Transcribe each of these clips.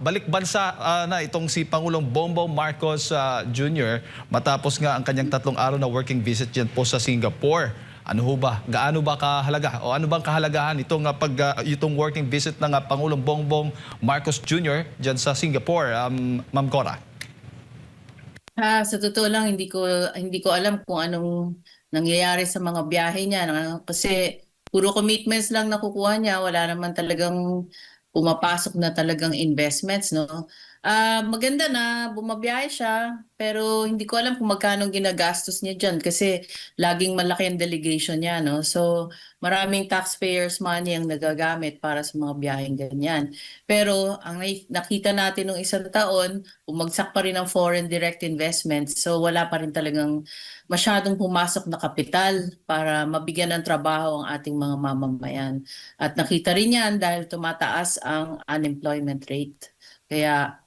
balik bansa na itong si Pangulong Bongbong Marcos Jr. matapos nga ang kanyang 3 araw na working visit dyan po sa Singapore. Ano ho ba? Gaano ba kahalaga? O ano bang kahalagahan itong, itong working visit ng Pangulong Bongbong Marcos Jr. dyan sa Singapore, Ma'am Cora? Sa totoo lang hindi ko alam kung anong nangyayari sa mga biyahe niya kasi puro commitments lang nakukuha niya, wala naman talagang pumapasok na talagang investments, no. Maganda na bumabiyahe siya pero hindi ko alam kung magkano ginagastos niya diyan kasi laging malaki ang delegation niya, no. So maraming taxpayers money ang nagagamit para sa mga biyaheng ganyan. Pero ang nakita natin nung isang taon, bumagsak pa rin ang foreign direct investments. So wala pa rin talagang masyadong pumasok na kapital para mabigyan ng trabaho ang ating mga mamamayan. At nakita rin yan dahil tumataas ang unemployment rate. Kaya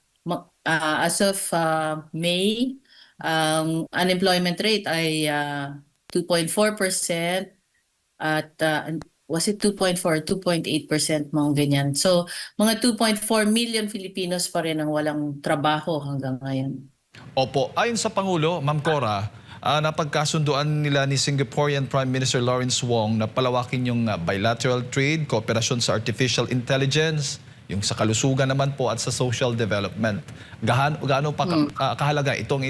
as of May, ang unemployment rate ay 2.4% at was it 2.4, 2.8% mga ganyan. So mga 2.4 million Filipinos pa rin ang walang trabaho hanggang ngayon. Opo, ayon sa Pangulo, Ma'am Cora, napagkasunduan nila ni Singaporean Prime Minister Lawrence Wong na palawakin yung bilateral trade, kooperasyon sa artificial intelligence, yung sa kalusugan naman po at sa social development. Gaano pa kahalaga itong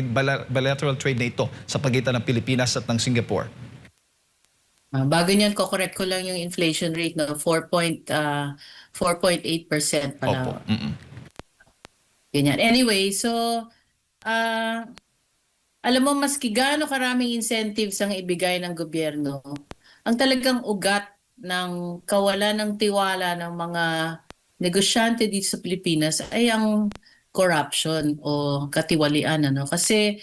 bilateral trade na ito sa pagitan ng Pilipinas at ng Singapore? Bago niyan, ko-correct ko lang yung inflation rate, no? 4.8% pala. Opo. Ganyan. Anyway, so alam mo, maski gaano karaming incentives ang ibigay ng gobyerno, ang talagang ugat ng kawalan ng tiwala ng mga negosyante dito sa Pilipinas ay ang corruption o katiwalian, ano? Kasi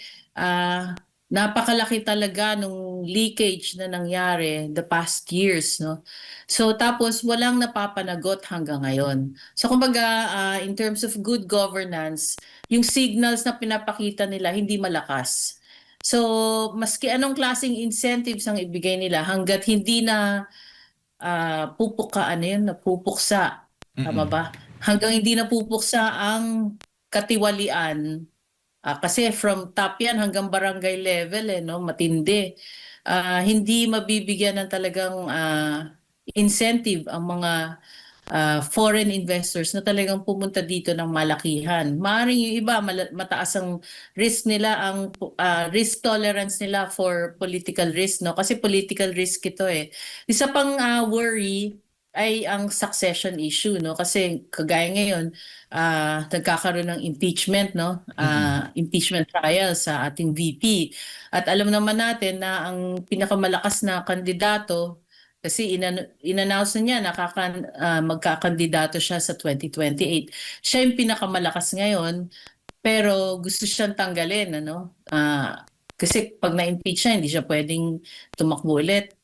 napakalaki talaga nung leakage na nangyari the past years, no? So tapos walang napapanagot hanggang ngayon. So kumbaga, in terms of good governance, yung signals na pinapakita nila hindi malakas. So maski anong klaseng incentives ang ibigay nila hanggat hindi na napupuksa. Tama ba? Hanggang hindi napupuksa ang katiwalian. Kasi from top yan hanggang barangay level, no? Matindi. Hindi mabibigyan ng talagang incentive ang mga foreign investors na talagang pumunta dito ng malakihan. Maaaring yung iba mataas ang risk nila, ang risk tolerance nila for political risk, no? Kasi political risk ito eh. Isa pang worry ay ang succession issue, no? Kasi kagaya ngayon, nagkakaroon ng impeachment, no? Impeachment trial sa ating VP. At alam naman natin na ang pinakamalakas na kandidato kasi in-announce na niya na magkakandidato siya sa 2028. Siya yung pinakamalakas ngayon, pero gusto siyang tanggalin, ano? Kasi pag na-impeach siya, hindi siya pwedeng tumakbo ulit.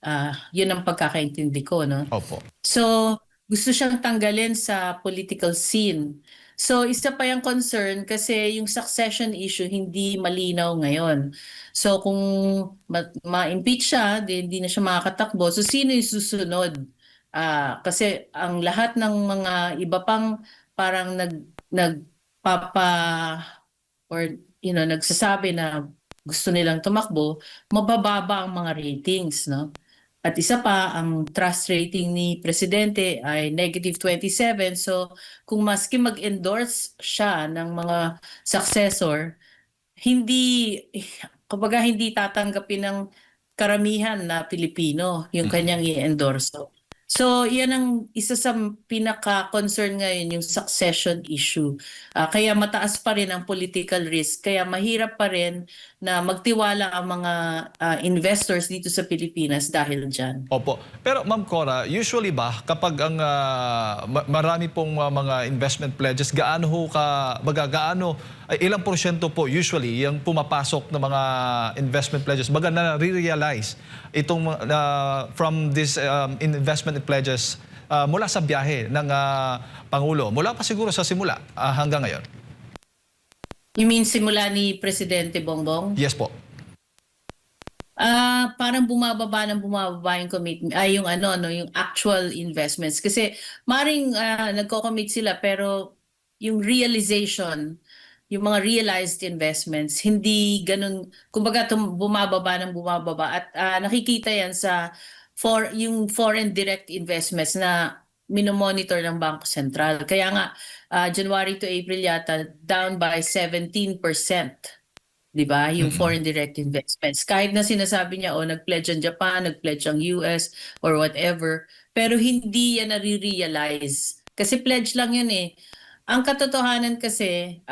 Yun ang pagkakaintindi ko, no? Opo. So, gusto siyang tanggalin sa political scene. So, isa pa yung concern kasi yung succession issue hindi malinaw ngayon. So, kung ma-impeach siya, hindi na siya makakatakbo. So, sino yung susunod? Kasi ang lahat ng mga iba pang parang nagpapa or nagsasabi na gusto nilang tumakbo, mabababa ang mga ratings, no? At isa pa, ang trust rating ni Presidente ay -27. So kung maski mag-endorse siya ng mga successor, hindi, kumbaga hindi tatanggapin ng karamihan na Pilipino yung kanyang i-endorse. So yan ang isa sa pinaka-concern ngayon, yung succession issue. Kaya mataas pa rin ang political risk. Kaya mahirap pa rin na magtiwala ang mga investors dito sa Pilipinas dahil dyan. Opo. Pero Ma'am Cora, usually ba kapag ang marami pong mga investment pledges, ilang porsyento po usually yung pumapasok na mga investment pledges, na re-realize itong from this investment pledges mula sa biyahe ng Pangulo, mula pa siguro sa simula hanggang ngayon? You mean simula ni Presidente Bongbong? Yes po. Parang bumababa yung commitment, yung yung actual investments. Kasi maring nagko-commit sila pero yung realization, yung mga realized investments, hindi ganun, kumbaga bumababa ng bumababa. At nakikita yan sa yung foreign direct investments na minomonitor ng Bangko Sentral. Kaya nga, January to April yata, down by 17%. 'Di ba? Yung Mm-mm. foreign direct investments. Kahit na sinasabi niya, oh, nag-pledge ang Japan, nag-pledge ang US, or whatever, pero hindi yan nare-realize. Kasi pledge lang yun eh. Ang katotohanan kasi,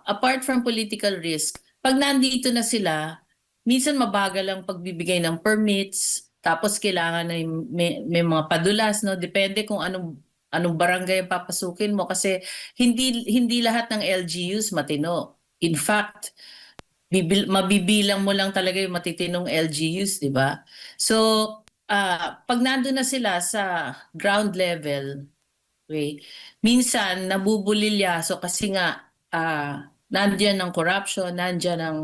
apart from political risk, pag nandito na sila, minsan mabagal ang pagbibigay ng permits, tapos kailangan na may mga padulas, no? Depende kung anong barangay ang papasukin mo kasi hindi lahat ng LGUs matino. In fact, mabibilang mo lang talaga yung matitinong LGUs, di ba? So, pag nandun na sila sa ground level, okay, minsan nabubulilyaso kasi nga nandiyan ang corruption, nandiyan ang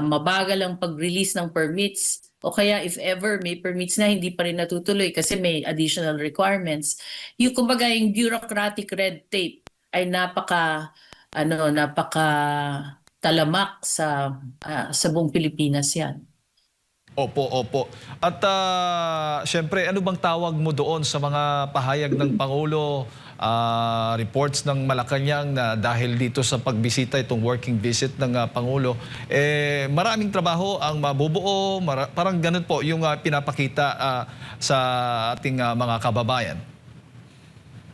mabagal ang pag-release ng permits, o kaya if ever may permits na hindi pa rin natutuloy kasi may additional requirements. Yung kumbaga yung bureaucratic red tape ay napaka talamak sa buong Pilipinas 'yan. Opo, opo. At siyempre, ano bang tawag mo doon sa mga pahayag ng Pangulo, reports ng Malacanang na dahil dito sa pagbisita, itong working visit ng Pangulo, maraming trabaho ang mabubuo, parang ganun po yung pinapakita sa ating mga kababayan.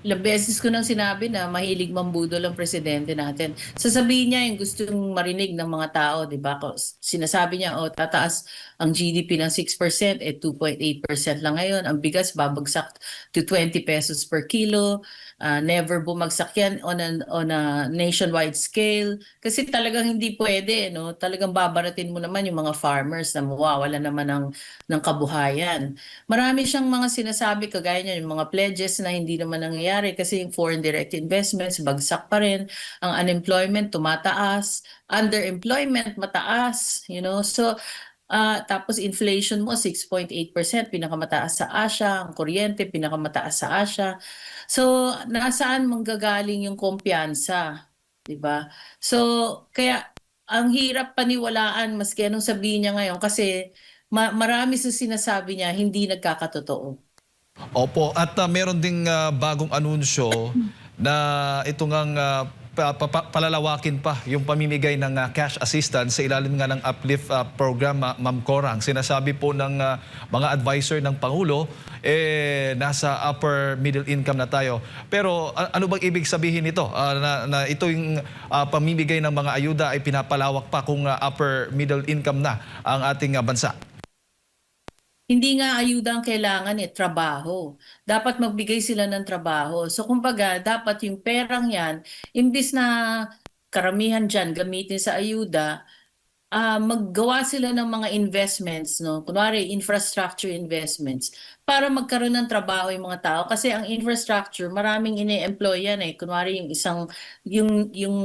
Ilang beses ko nang sinabi na mahilig mambudol ang presidente natin. Sasabihin niya yung gustong marinig ng mga tao, di ba? Sinasabi niya, oh, tataas ang GDP ng 6%, 2.8% lang ngayon. Ang bigas babagsak to 20 pesos per kilo. Never bumagsak yan on a nationwide scale. Kasi talagang hindi pwede, no? Talagang babaratin mo naman yung mga farmers na mawawala naman ng kabuhayan. Marami siyang mga sinasabi, kagaya niya, yung mga pledges na hindi naman nangyayari kasi yung foreign direct investments, bagsak pa rin. Ang unemployment, tumataas. Underemployment, mataas. So, tapos inflation mo, 6.8%, pinakamataas sa Asia. Ang kuryente, pinakamataas sa Asia. So, nasaan manggagaling yung kumpiyansa? Diba? So, kaya ang hirap paniwalaan maski anong sabihin niya ngayon kasi marami sa sinasabi niya hindi nagkakatotoo. Opo, at meron ding bagong anunsyo na ito ngang palalawakin pa yung pamimigay ng cash assistance sa ilalim nga ng Uplift program, Ma'am Cora. Ang sinasabi po ng mga advisor ng Pangulo, nasa upper middle income na tayo. Pero ano bang ibig sabihin nito? Na ito yung pamimigay ng mga ayuda ay pinapalawak pa kung upper middle income na ang ating bansa? Hindi nga ayuda ang kailangan trabaho. Dapat magbigay sila ng trabaho. So kumbaga, dapat yung perang yan, imbis na karamihan dyan gamitin sa ayuda, maggawa sila ng mga investments, no? Kunwari, infrastructure investments, para magkaroon ng trabaho yung mga tao. Kasi ang infrastructure, maraming ini-employ yan eh. Kunwari, yung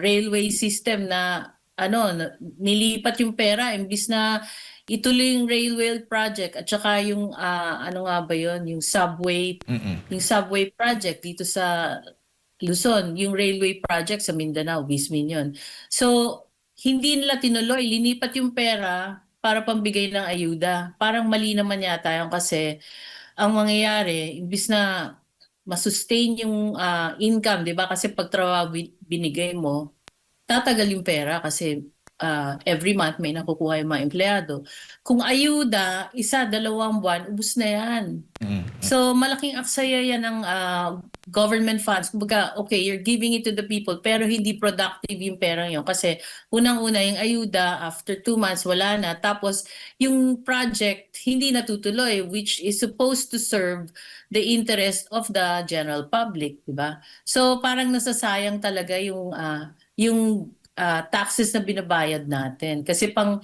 railway system na nilipat yung pera, imbis na ituloy yung railway project at saka yung ano nga ba yun, Mm-mm. yung subway project dito sa Luzon, yung railway project sa Mindanao, Vismin yun. So, hindi nila tinuloy, linipat yung pera para pambigay ng ayuda. Parang mali naman yata yun kasi ang mangyayari, imbis na masustain yung income, di ba? Kasi pag trabaho binigay mo, tatagal yung pera kasi every month may nakukuha yung mga empleyado. Kung ayuda, 1, 2 buwan, ubus na yan. Mm. So malaking aksaya yan ng government funds. Kumbaga, okay, you're giving it to the people pero hindi productive yung pera yun. Kasi unang-una yung ayuda, after 2 months, wala na. Tapos yung project hindi natutuloy which is supposed to serve the interest of the general public. Diba? So parang nasasayang talaga yung taxes na binabayad natin. Kasi pang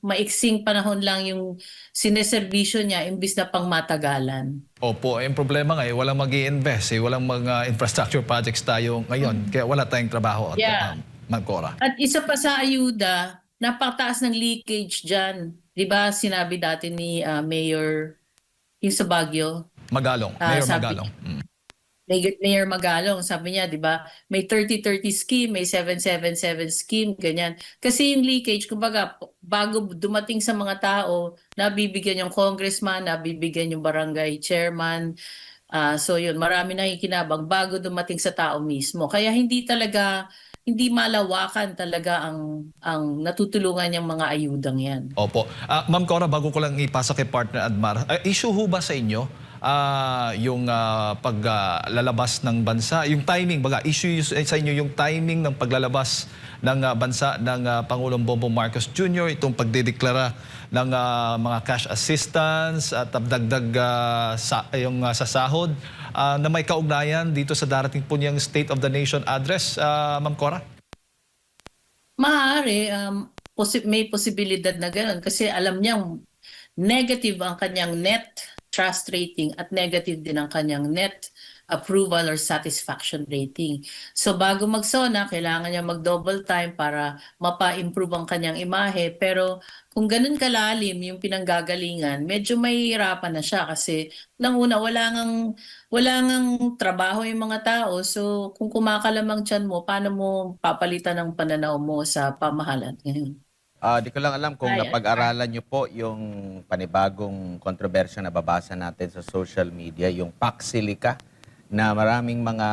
maiksing panahon lang yung sineserbisyo niya imbis na pang matagalan. Opo, yung problema nga walang mag-i-invest, walang mga infrastructure projects tayo ngayon, kaya wala tayong trabaho at Yeah. Ma'am Cora. At isa pa sa ayuda, napakataas ng leakage dyan. 'Di ba sinabi dati ni Mayor yung sa Baguio? Magalong, Mayor Sabi Magalong. Mm. Mayor Magalong, sabi niya, di ba, may 30-30 scheme, may 777 scheme, ganyan. Kasi yung leakage, kumbaga, bago dumating sa mga tao, nabibigyan yung congressman, nabibigyan yung barangay chairman. So yun, marami na ikinabang bago dumating sa tao mismo. Kaya hindi malawakan talaga ang natutulungan yung mga ayudang yan. Opo. Ma'am Cora, bago ko lang ipasa kay partner Admar, issue ho ba sa inyo yung paglalabas ng bansa, yung timing, baga issue sa inyo yung timing ng paglalabas ng bansa ng Pangulong Bongbong Marcos Jr., itong pagdedeklara ng mga cash assistance at dagdag sa sahod na may kaugnayan dito sa darating po niyang State of the Nation address, Ma'am Cora? Maaari, may posibilidad na gano'n kasi alam niyang negative ang kanyang net trust rating at negative din ang kanyang net approval or satisfaction rating. So bago mag-SONA, kailangan niya mag-double time para mapa-improve ang kanyang imahe. Pero kung ganun kalalim yung pinanggagalingan, medyo mahihirapan na siya kasi nang una, wala ngang trabaho yung mga tao. So kung kumakalamang tiyan mo, paano mo papalitan ang pananaw mo sa pamahalaan ngayon? Di ko lang alam kung Ay, napag-aralan niyo po yung panibagong kontrobersya na babasa natin sa social media, yung Paxilica, na maraming mga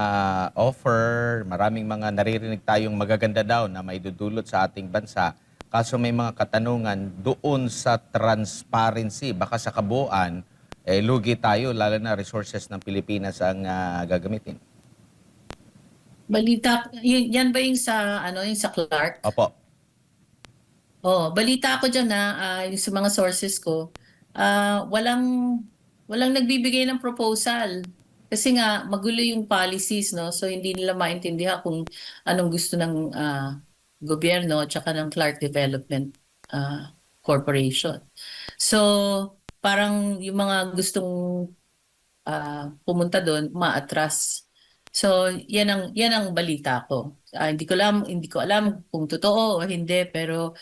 offer, maraming mga naririnig tayong magaganda daw na may dudulot sa ating bansa. Kaso may mga katanungan doon sa transparency, baka sa kabuuan, lugi tayo, lalo na resources ng Pilipinas ang gagamitin. balita, yan ba yung sa, yung sa Clark? Opo. Oh, balita ko diyan na yung sa mga sources ko, walang nagbibigay ng proposal. Kasi nga magulo yung policies, no? So hindi nila maintindihan kung anong gusto ng gobyerno at saka ng Clark Development Corporation. So parang yung mga gustong pumunta doon, maatras. So, yan ang balita ko. Hindi ko alam kung totoo o hindi, pero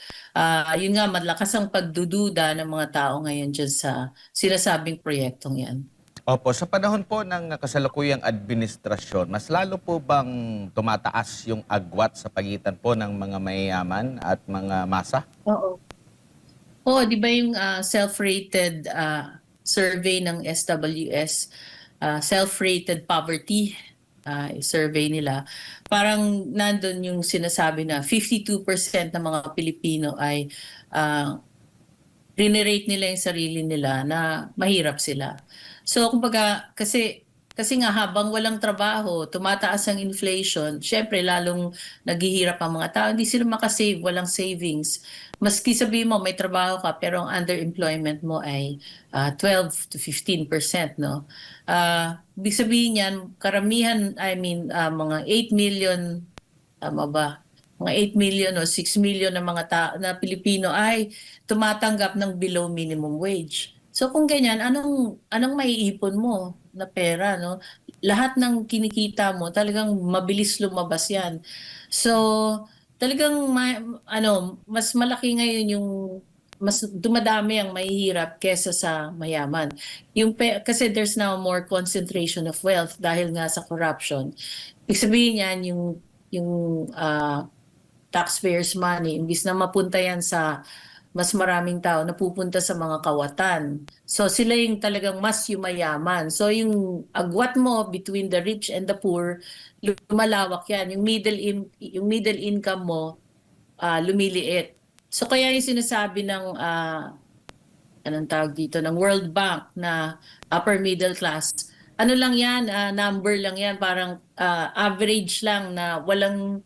yun nga, malakas ang pagdududa ng mga tao ngayon dyan sa sinasabing proyektong yan. Opo, sa panahon po ng kasalukuyang administrasyon, mas lalo po bang tumataas yung agwat sa pagitan po ng mga mayayaman at mga masa? Oo. Oo, di ba yung self-rated survey ng SWS, self-rated poverty survey nila, parang nandun yung sinasabi na 52% ng mga Pilipino ay rinirate nila yung sarili nila na mahirap sila. So, kumbaga, kasi nga habang walang trabaho, tumataas ang inflation, syempre lalong naghihirap ang mga tao, hindi sila makasave, walang savings. Maski sabihin mo may trabaho ka pero ang underemployment mo ay 12 to 15%, no? Ibig sabihin yan, karamihan, mga 8 million, tama ba? Mga 8 million o 6 million na mga na Pilipino ay tumatanggap ng below minimum wage. So kung ganyan, anong maiipon mo na pera, no? Lahat ng kinikita mo, talagang mabilis lumabas 'yan. So talagang mas malaki ngayon yung mas dumadami ang mahihirap kesa sa mayaman. Kasi there's now more concentration of wealth dahil nga sa corruption. Ibig sabihin yan, yung taxpayers' money, imbis na mapunta yan sa mas maraming tao, napupunta sa mga kawatan. So sila yung talagang mas yumayaman. So yung agwat mo between the rich and the poor, lumalawak yan. Yung middle income mo, lumiliit. So kaya yung sinasabi ng anong tawag dito, ng World Bank na upper middle class, ano lang yan, number lang yan, parang average lang na walang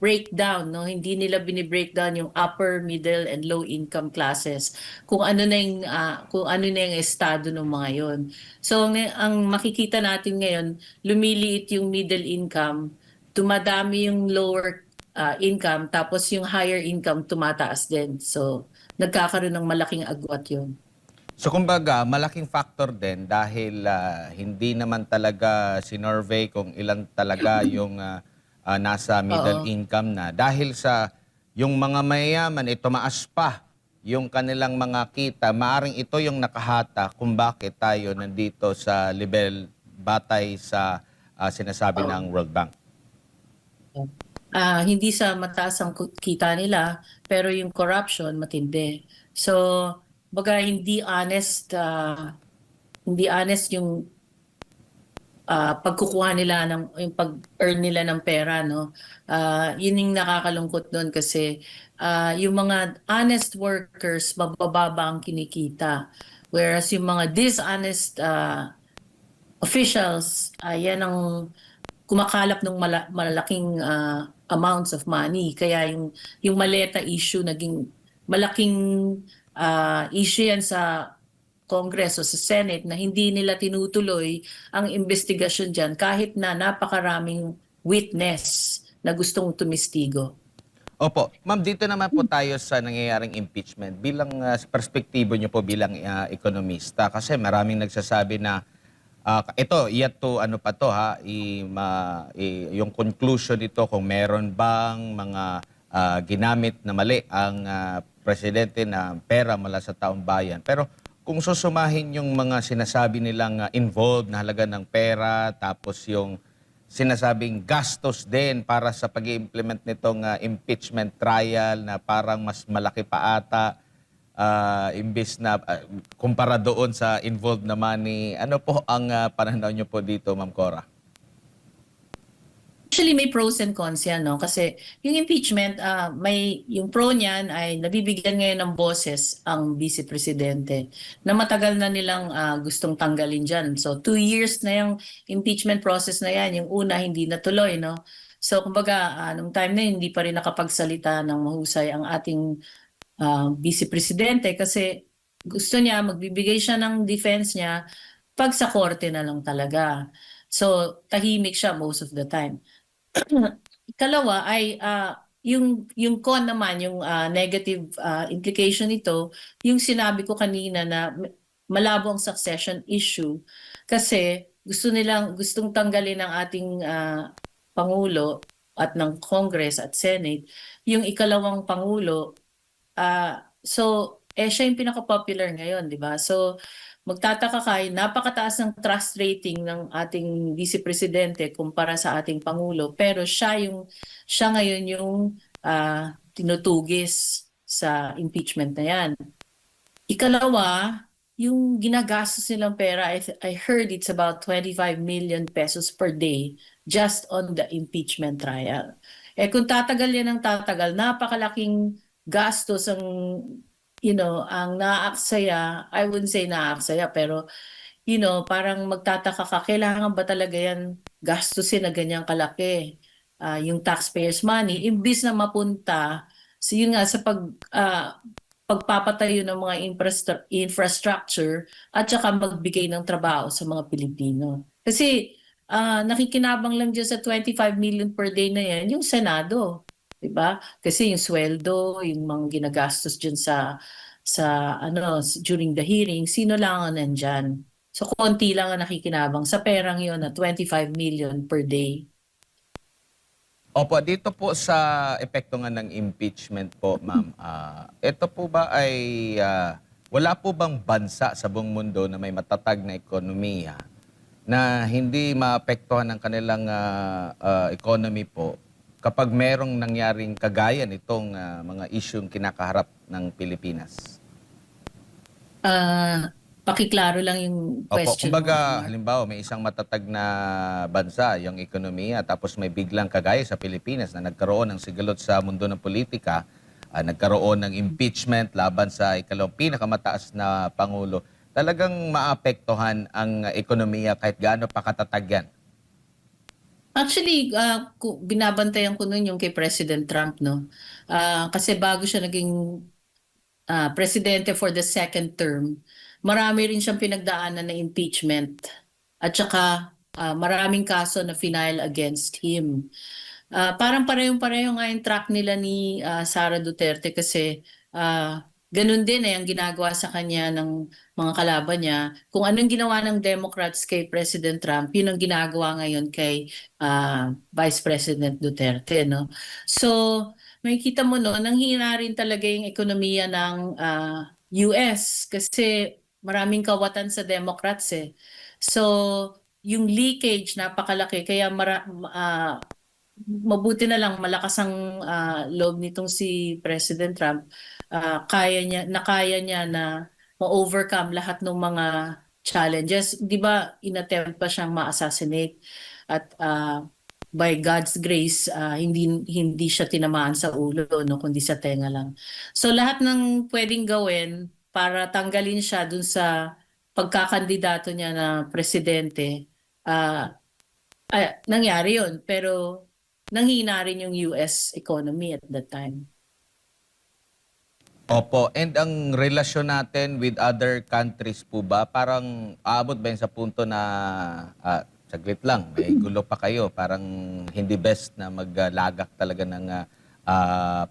breakdown, no? Hindi nila bini-breakdown yung upper, middle, and low income classes. Kung ano na yung estado ng mga yon. So ang makikita natin ngayon, lumiliit yung middle income, tumadami yung lower income, tapos yung higher income tumataas din. So nagkakaroon ng malaking agwat yun. So kumbaga, malaking factor din dahil hindi naman talaga sinurvey kung ilan talaga yung nasa middle Oo. income na. Dahil sa yung mga mayayaman, tumaas pa yung kanilang mga kita, maaring ito yung nakahata kung bakit tayo nandito sa level batay sa sinasabi ng World Bank. Hindi sa mataas ang kita nila, pero yung corruption matindi. So, baga hindi honest yung pagkukuha nila yung pag-earn nila ng pera, no? Yun yung nakakalungkot doon kasi yung mga honest workers mabababa ang kinikita. Whereas yung mga dishonest officials, yan ang kumakalap ng malalaking amounts of money. Kaya yung maleta issue naging malaking issue yan sa Congress o sa Senate na hindi nila tinutuloy ang investigasyon dyan kahit na napakaraming witness na gustong tumistigo. Opo. Ma'am, dito naman po tayo sa nangyayaring impeachment. Bilang sa perspektibo nyo po bilang ekonomista, kasi maraming nagsasabi na ito, yet to ano pa to ha, yung conclusion nito kung meron bang mga ginamit na mali ang presidente na pera mula sa taong bayan. Pero kung susumahin yung mga sinasabi nilang involved na halaga ng pera, tapos yung sinasabing gastos din para sa pag-implement nitong impeachment trial na parang mas malaki pa ata imbis na kumpara doon sa involved na money. Ano po ang pananaw nyo po dito, Ma'am Cora? Actually, may pros and cons yan, no? Kasi yung impeachment, yung pro niyan ay nabibigyan ngayon ng boses ang vice presidente na matagal na nilang gustong tanggalin dyan. So, 2 years na yung impeachment process na yan. Yung una, hindi natuloy, no? So, kumbaga, nung time na yun, hindi pa rin nakapagsalita ng mahusay ang ating vice presidente kasi gusto niya, magbibigay siya ng defense niya pag sa korte na lang talaga. So, tahimik siya most of the time. Ikalawa ay yung con naman, yung negative implication nito, yung sinabi ko kanina na malabo ang succession issue kasi gustong tanggalin ng ating Pangulo at ng Congress at Senate yung ikalawang Pangulo. Siya yung pinaka-popular ngayon, di ba? So, magtataka kayo, napakataas ng trust rating ng ating vice presidente kumpara sa ating pangulo, pero siya ngayon yung tinutugis sa impeachment na yan. Ikalawa, yung ginagastos nilang pera, I heard it's about 25 million pesos per day just on the impeachment trial. Kung tatagal yan ng tatagal, napakalaking gastos ang naaaksaya. I wouldn't say naaaksaya, pero parang magtataka ka, kailangan ba talaga yan gastusin na ganyang kalaki? Yung taxpayers' money, imbis na mapunta, so yun nga, sa pagpapatayo ng mga infrastructure at saka magbigay ng trabaho sa mga Pilipino. Kasi nakikinabang lang dyan sa 25 million per day na yan, yung Senado. Diba? Kasi yung sweldo, yung mga ginagastos dyan during the hearing, sino lang ang nandyan? So konti lang ang nakikinabang sa perang yon na 25 million per day. Opo, dito po sa epekto nga ng impeachment po, ma'am, ito po ba ay wala po bang bansa sa buong mundo na may matatag na ekonomiya na hindi maapektuhan ng kanilang economy po kapag merong nangyaring kagaya nitong mga isyung kinakaharap ng Pilipinas? Pakiklaro lang yung Opo, question kumbaga, mo. halimbawa, may isang matatag na bansa, yung ekonomiya, tapos may biglang kagaya sa Pilipinas na nagkaroon ng sigalot sa mundo ng politika, nagkaroon ng impeachment laban sa ikalawang pinakamataas na Pangulo, talagang maapektuhan ang ekonomiya kahit gaano pa katatag yan. Actually, binabantayan ko nun yung kay President Trump, no? Kasi bago siya naging presidente for the second term, marami rin siyang pinagdaanan na impeachment at saka maraming kaso na final against him. Parang parehong-pareho nga yung track nila ni Sara Duterte kasi ganun din ang ginagawa sa kanya ng mga kalaban niya. Kung anong ginawa ng Democrats kay President Trump, yun ang ginagawa ngayon kay Vice President Duterte, no? So, makikita mo no, nanghina rin talaga yung ekonomiya ng US kasi maraming kawatan sa Democrats eh. So, yung leakage napakalaki kaya mabuti na lang malakas ang loob nitong si President Trump. Nakaya niya na ma-overcome lahat ng mga challenges. 'Di ba, inattempt pa siyang ma-assassinate at by God's grace hindi hindi siya tinamaan sa ulo no kundi sa tenga lang. So lahat ng pwedeng gawin para tanggalin siya dun sa pagkakandidato niya na presidente nangyari yun, pero nanghina rin yung US economy at that time. Opo, and ang relasyon natin with other countries po ba, parang aabot ba yun sa punto na, saglit lang, may gulo pa kayo, parang hindi best na maglagak talaga ng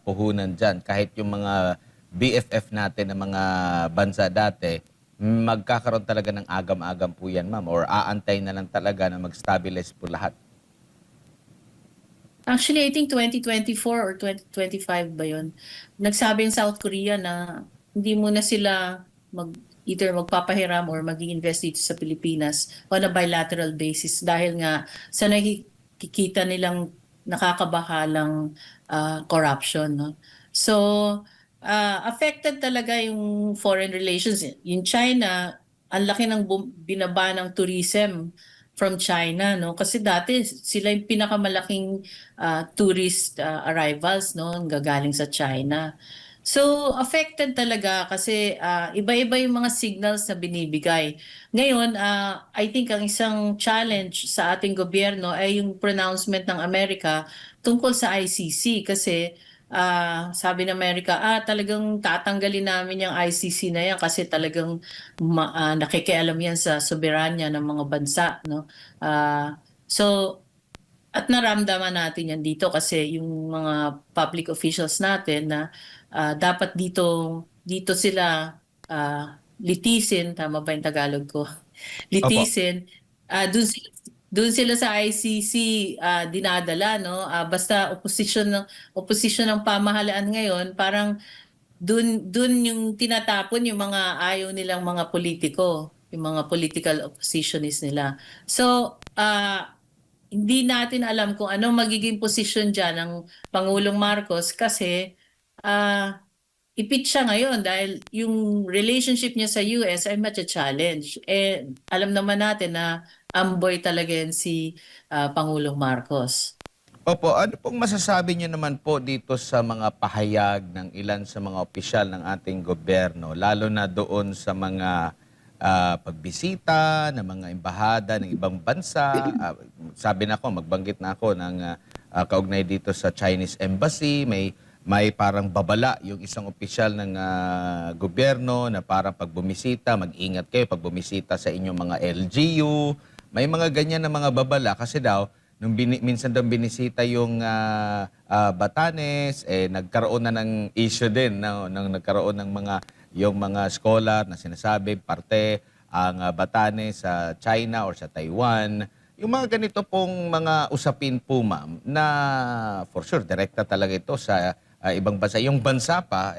puhunan dyan. Kahit yung mga BFF natin ng mga bansa dati, magkakaroon talaga ng agam-agam po yan, ma'am, or aantay na lang talaga na mag-stabilize po lahat. Actually, I think 2024 or 2025 ba yun? Nagsabi yung South Korea na hindi muna sila either magpapahiram or mag-i-invest dito sa Pilipinas on a bilateral basis dahil nga sa nakikita nilang nakakabahalang corruption. No? So, affected talaga yung foreign relations. Yung China, ang laki ng binaba ng tourism from China, no? Kasi dati sila yung pinakamalaking tourist arrivals, no? Gagaling sa China. So, affected talaga kasi iba-iba yung mga signals na binibigay. Ngayon, I think ang isang challenge sa ating gobyerno ay yung pronouncement ng Amerika tungkol sa ICC kasi sabi ng Amerika, talagang tatanggalin namin yung ICC na yan kasi talagang nakikialam yan sa soberanya ng mga bansa, no? So, at naramdaman natin yan dito kasi yung mga public officials natin na dapat dito sila litisin, tama ba yung Tagalog ko? Opo. Litisin, doon sila sa ICC dinadala no. Basta opposition ng pamahalaan ngayon, parang doon yung tinatapon yung mga ayaw nilang mga politiko, yung mga political oppositionist nila. So, hindi natin alam kung anong magiging posisyon dyan ng Pangulong Marcos kasi ipit siya ngayon dahil yung relationship niya sa US ay much a challenge. Alam naman natin na amboy talaga yan si Pangulong Marcos. Opo, ano pong masasabi niyo naman po dito sa mga pahayag ng ilan sa mga opisyal ng ating gobyerno, lalo na doon sa mga pagbisita ng mga embahada ng ibang bansa? Sabi na ako, magbanggit na ako ng kaugnay dito sa Chinese Embassy, may parang babala yung isang opisyal ng gobyerno na parang pag bumisita, mag-ingat kayo pag bumisita sa inyong mga LGU. May mga ganyan na mga babala kasi daw, minsan daw binisita yung Batanes, nagkaroon na ng issue din, no? Nang nagkaroon ng yung mga scholar na sinasabi, parte ang Batanes sa China or sa Taiwan. Yung mga ganito pong mga usapin po, ma'am, na for sure, direkta talaga ito sa ibang bansa. Yung bansa pa,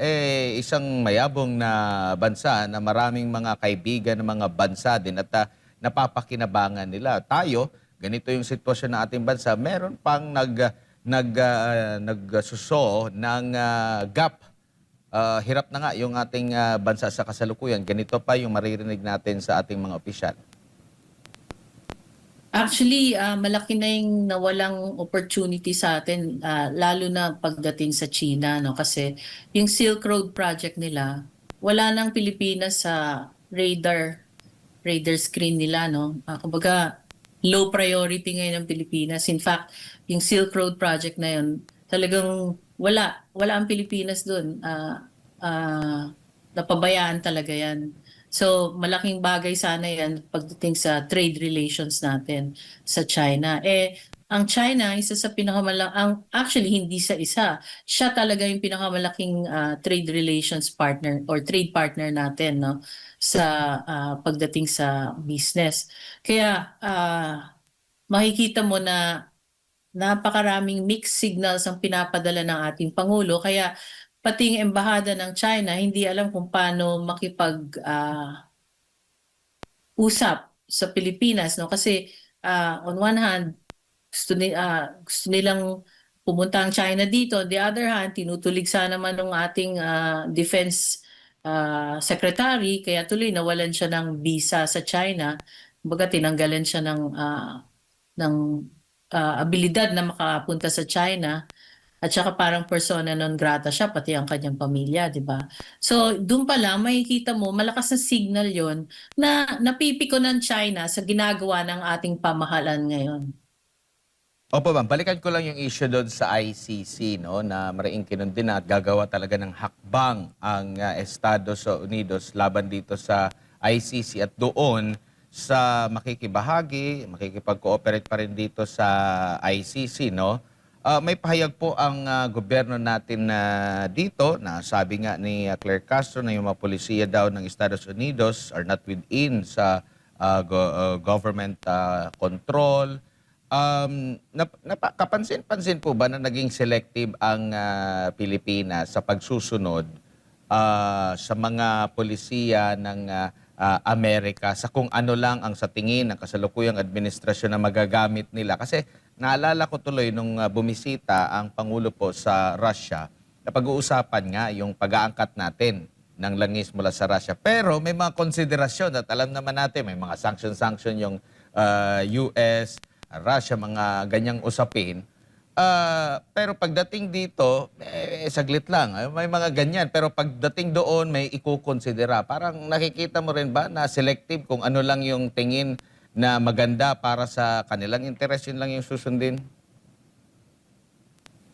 isang mayabong na bansa na maraming mga kaibigan ng mga bansa din at napapakinabangan nila. Tayo, ganito yung sitwasyon ng ating bansa, meron pang nagsuso ng gap. Hirap na nga yung ating bansa sa kasalukuyan. Ganito pa yung maririnig natin sa ating mga opisyal. Actually, malaki na yung nawalang opportunity sa atin, lalo na pagdating sa China, no? Kasi yung Silk Road project nila, wala nang Pilipinas sa radar screen nila, no? Kumbaga, low priority ngayon ng Pilipinas. In fact, yung Silk Road project na yun, talagang wala ang Pilipinas doon. Napabayaan talaga yan. So, malaking bagay sana yan pagdating sa trade relations natin sa China. Ang China, isa sa actually hindi sa isa, siya talaga yung pinakamalaking trade relations partner or trade partner natin, no, sa pagdating sa business. Kaya makikita mo na napakaraming mixed signals ang pinapadala ng ating Pangulo. Kaya pati yung embahada ng China, hindi alam kung paano usap sa Pilipinas, no? Kasi on one hand, gusto nilang pumunta ang China dito. On the other hand, tinutuligsa naman ng ating defense secretary, kaya tuloy nawalan siya ng visa sa China. Kumbaga tinanggalan siya ng abilidad na makapunta sa China. At saka parang persona non grata siya, pati ang kanyang pamilya, di ba? So, doon pa lang, makikita mo, malakas na signal yon na napipiko ng China sa ginagawa ng ating pamahalaan ngayon. Opo, ma'am. Balikan ko lang yung issue doon sa ICC, no, na mariing kinundi na at gagawa talaga ng hakbang ang Estados Unidos laban dito sa ICC at doon sa makikipag-cooperate pa rin dito sa ICC, no? May pahayag po ang gobyerno natin na dito na sabi nga ni Claire Castro na yung mga polisiya daw ng Estados Unidos are not within sa government control. Kapansin-pansin po ba na naging selective ang Pilipinas sa pagsusunod sa mga polisiya ng Amerika sa kung ano lang ang sa tingin ng kasalukuyang administrasyon na magagamit nila? Kasi naalala ko tuloy nung bumisita ang Pangulo po sa Russia na pag-uusapan nga yung pag-aangkat natin ng langis mula sa Russia. Pero may mga konsiderasyon at alam naman natin may mga sanction-sanction yung US, Russia, mga ganyang usapin. Pero pagdating dito, saglit lang. May mga ganyan. Pero pagdating doon, may ikukonsidera. Parang nakikita mo rin ba na selective kung ano lang yung tingin na maganda para sa kanilang interes, yun lang yung susundin?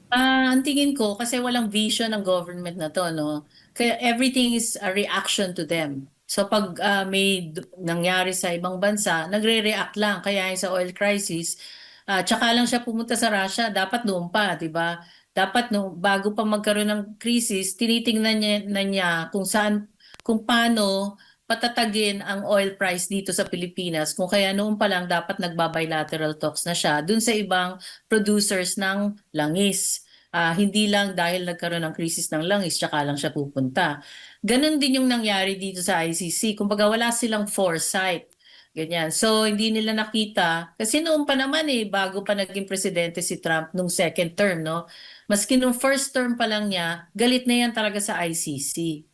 Ang tingin ko, kasi walang vision ng government na to, no? Kaya everything is a reaction to them. So pag may nangyari sa ibang bansa, nagre-react lang. Kaya yung sa oil crisis, tsaka lang siya pumunta sa Russia, dapat noon pa, di ba? Dapat no, bago pa magkaroon ng crisis, tinitingnan niya kung saan, kung paano patatagin ang oil price dito sa Pilipinas. Kung kaya noon pa lang dapat nagba-bilateral talks na siya dun sa ibang producers ng langis. Hindi lang dahil nagkaroon ng krisis ng langis, tsaka lang siya pupunta. Ganon din yung nangyari dito sa ICC. Kumbaga wala silang foresight. Ganyan. So, hindi nila nakita. Kasi noon pa naman bago pa naging presidente si Trump nung second term, no? Maski nung first term pa lang niya, galit na yan talaga sa ICC.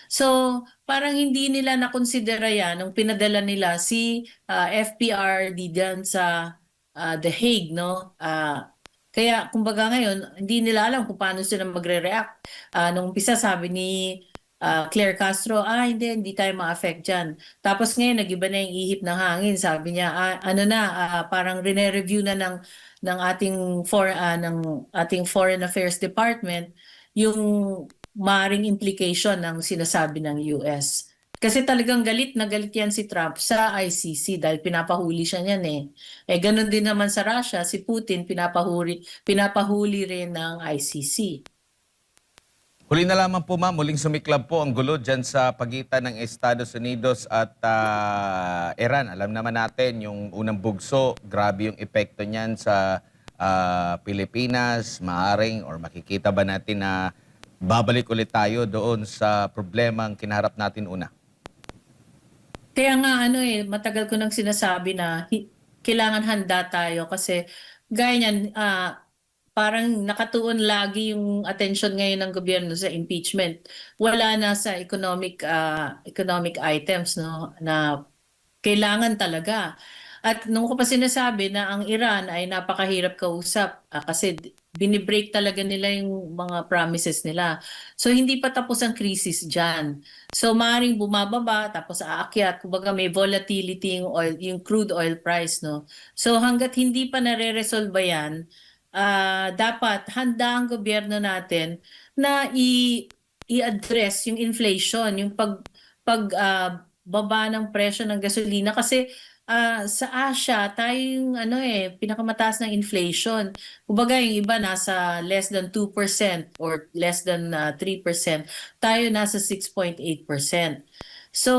So, parang hindi nila nakonsidera yan nung pinadala nila si FPRD dyan sa The Hague, no? Kaya kumbaga ngayon, hindi nila alam kung paano sila magre-react. Nung umpisa sabi ni Claire Castro, hindi tayo ma-affect dyan. Tapos ngayon, nag-iba na yung ihip ng hangin. Sabi niya, parang rene-review na ng ating Foreign Affairs Department yung maring implication ng sinasabi ng US. Kasi talagang galit na galit yan si Trump sa ICC dahil pinapahuli siya niyan eh. Ganun din naman sa Russia, si Putin pinapahuli rin ng ICC. Huli na lamang po, ma'am, muling sumiklab po ang gulo dyan sa pagitan ng Estados Unidos at Iran. Alam naman natin yung unang bugso, grabe yung epekto niyan sa Pilipinas, maaring or makikita ba natin na babalik ulit tayo doon sa problemang kinaharap natin una? Kaya nga matagal ko nang sinasabi na kailangan handa tayo kasi gaya niyan, parang nakatuon lagi yung attention ngayon ng gobyerno sa impeachment. Wala na sa economic items, no, na kailangan talaga. At nung ko pa sinasabi na ang Iran ay napakahirap kausap kasi binibreak talaga nila yung mga promises nila. So hindi pa tapos ang krisis dyan. So maaaring bumababa tapos aakyat. Kumbaga may volatility yung oil, yung crude oil price, no. So hangga't hindi pa nare-resolve yan, dapat handa ang gobyerno natin na i-address yung inflation, yung baba ng presyo ng gasolina kasi sa Asia tayo yung pinakamataas ng inflation. Kumbaga yung iba nasa less than 2% or less than 3%. Tayo nasa 6.8%. So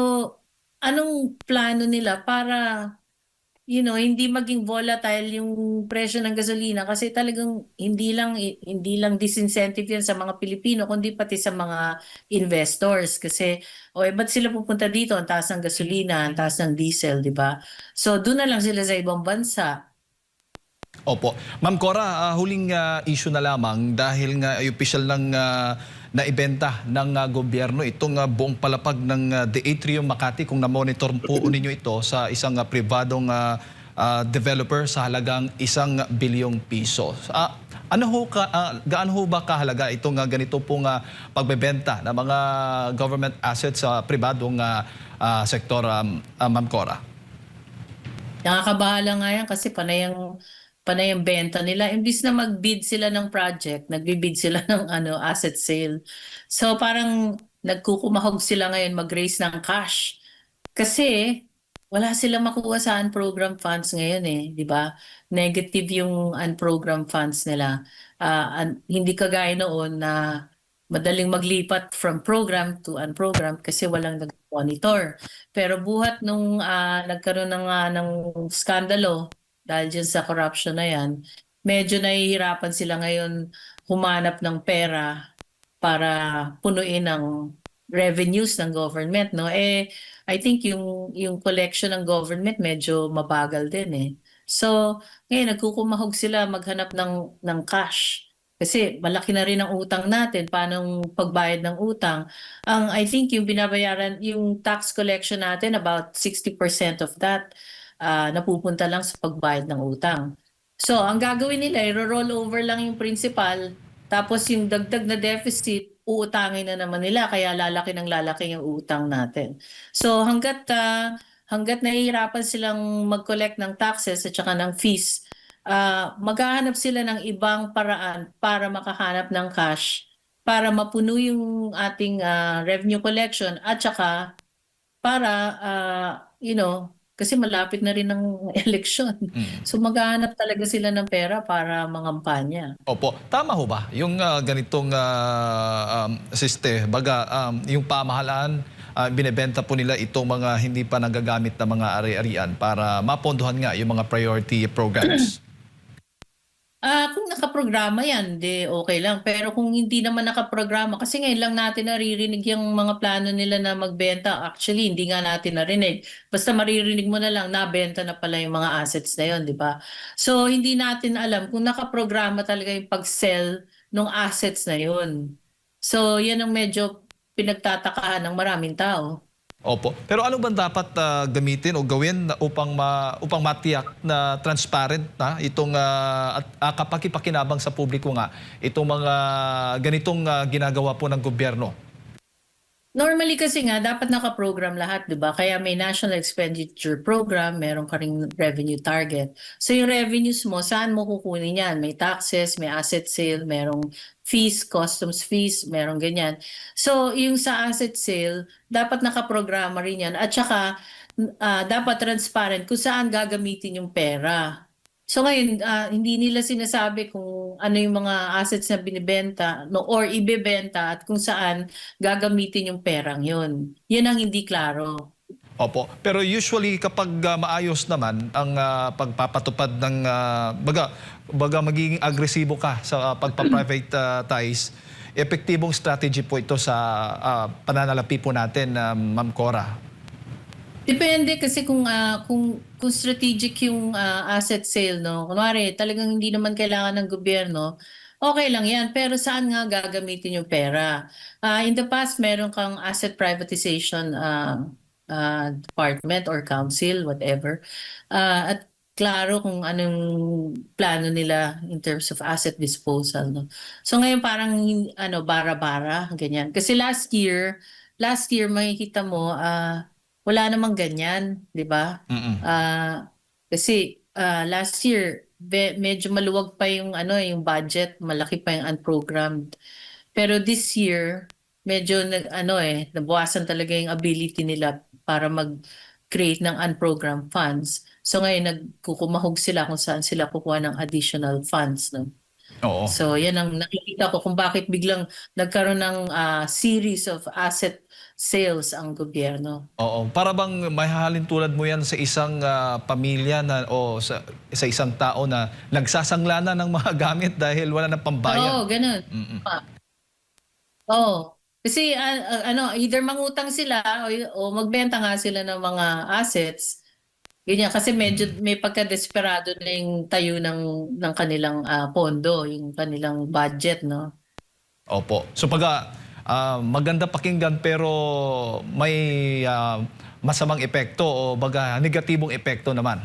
anong plano nila para hindi maging volatile yung presyo ng gasolina kasi talagang hindi lang disincentive yan sa mga Pilipino kundi pati sa mga investors kasi ba't sila pupunta dito ang taas ng gasolina, ang taas ng diesel, di ba? So doon na lang sila sa ibang bansa. Opo. Ma'am Cora, huling issue na lamang dahil nga ay opisyal ng naibenta ng gobyerno itong buong palapag ng The Atrium Makati kung na-monitor po ninyo ito sa isang pribadong developer sa halagang 1 bilyong piso. Gaano ho ba kahalaga itong ganito pong pagbebenta ng mga government assets sa pribadong sektor, Ma'am Cora? Nakakabahala nga yan kasi panay ang benta nila. Imbis na mag-bid sila ng project, nagbi-bid sila ng asset sale. So parang nagkukumahog sila ngayon mag-raise ng cash. Kasi wala silang makuha sa unprogrammed funds ngayon di ba? Negative yung unprogrammed funds nila. Hindi kagaya noon na madaling maglipat from program to unprogrammed kasi walang nag-monitor. Pero buhat nung nagkaroon ng skandalo dahil dyan sa corruption na yan, medyo nahihirapan sila ngayon humanap ng pera para punuin ang revenues ng government, no? I think yung collection ng government medyo mabagal din So, ngayon nagkukumahog sila maghanap ng cash. Kasi malaki na rin ang utang natin, paano pagbayad ng utang? I think yung binabayaran, yung tax collection natin, about 60% of that napupunta lang sa pagbayad ng utang. So, ang gagawin nila, i-roll over lang yung principal, tapos yung dagdag na deficit, uutangin na naman nila, kaya lalaki ng lalaki yung utang natin. So, hanggat nahihirapan silang mag-collect ng taxes at saka ng fees, maghahanap sila ng ibang paraan para makahanap ng cash para mapuno yung ating revenue collection at saka para, kasi malapit na rin ang eleksyon. So maghahanap talaga sila ng pera para mangampanya. Opo, tama ho ba yung ganitong yung pamahalaan, binebenta po nila itong mga hindi pa nagagamit na mga ari-arian para mapondohan nga yung mga priority programs? Kung nakaprograma yan, okay lang. Pero kung hindi naman nakaprograma, kasi ngayon lang natin naririnig yung mga plano nila na magbenta. Actually, hindi nga natin narinig. Basta maririnig mo na lang, nabenta na pala yung mga assets na yun, di ba? So, hindi natin alam kung nakaprograma talaga yung pag-sell ng assets na yun. So, yan ang medyo pinagtatakahan ng maraming tao. Opo. Pero ano ba dapat gamitin o gawin upang matiyak na transparent na itong at kapakipakinabang sa publiko nga itong mga ganitong ginagawa po ng gobyerno? Normally kasi nga, dapat nakaprogram lahat, di ba? Kaya may National Expenditure Program, meron ka ring revenue target. So yung revenues mo, saan mo kukunin yan? May taxes, may asset sale, merong fees, customs fees, merong ganyan. So yung sa asset sale, dapat nakaprograma rin yan. At saka, dapat transparent kung saan gagamitin yung pera. So ngayon, hindi nila sinasabi kung ano yung mga assets na binibenta or ibebenta at kung saan gagamitin yung perang yun. Yan ang hindi klaro. Opo. Pero usually kapag maayos naman ang pagpapatupad ng baga magiging agresibo ka sa pagpa-privatize, epektibong strategy po ito sa pananalapi po natin, Ma'am Cora. Depende kasi kung strategic yung asset sale, no. Kunwari, talagang hindi naman kailangan ng gobyerno, okay lang yan. Pero saan nga gagamitin yung pera? In the past, meron kang asset privatization department or council, whatever. At klaro kung anong plano nila in terms of asset disposal, no. So ngayon parang bara-bara ganyan. Kasi last year makikita mo wala namang ganyan, 'di ba? Kasi last year medyo maluwag pa yung yung budget, malaki pa yung unprogrammed. Pero this year medyo nabawasan talaga yung ability nila para mag-create ng unprogrammed funds. So ngayon nagkukumahog sila kung saan sila kukuha ng additional funds, no. Oo. So yan ang nakikita ko kung bakit biglang nagkaroon ng series of asset sales ang gobyerno. Oo, para bang mahahalin tulad mo yan sa isang pamilya na o sa isang tao na nagsasangla na ng mga gamit dahil wala nang pambayad. Oo, ganun. Mm-mm. Oo. Kasi either mangutang sila o magbenta nga sila ng mga assets. Ganyan kasi medyo may pagka-desperado na yung tayo ng kanilang pondo, yung kanilang budget, no? Opo. So pag maganda pakinggan pero may masamang epekto o baga negatibong epekto naman.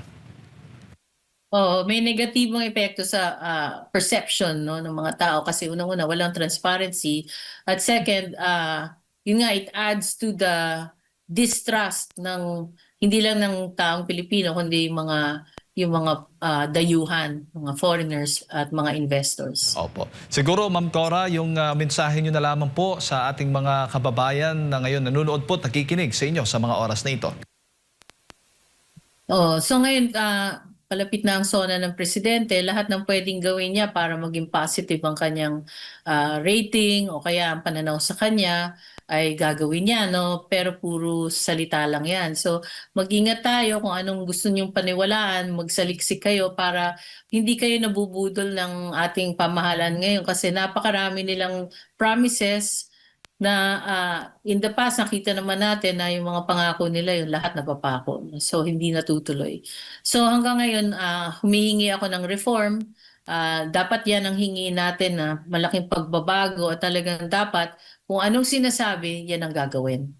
Oo, may negatibong epekto sa perception, no, ng mga tao kasi unang-una walang transparency at second yun nga, it adds to the distrust ng hindi lang ng taong Pilipino kundi yung mga dayuhan, mga foreigners at mga investors. Opo. Siguro Ma'am Cora, yung mensahe nyo na lamang po sa ating mga kababayan na ngayon nanonood po at nakikinig sa inyo sa mga oras na ito. So ngayon, palapit na ang SONA ng presidente, lahat ng pwedeng gawin niya para maging positive ang kanyang rating o kaya ang pananaw sa kanya ay gagawin niya, no? Pero puro salita lang yan. So mag-ingat tayo kung anong gusto niyong paniwalaan, magsaliksik kayo para hindi kayo nabubudol ng ating pamahalan ngayon kasi napakarami nilang promises na in the past nakita naman natin na yung mga pangako nila yung lahat napapako. So hindi natutuloy. So hanggang ngayon humihingi ako ng reform. Dapat yan ang hingi natin na malaking pagbabago at talagang dapat kung anong sinasabi yan ang gagawin.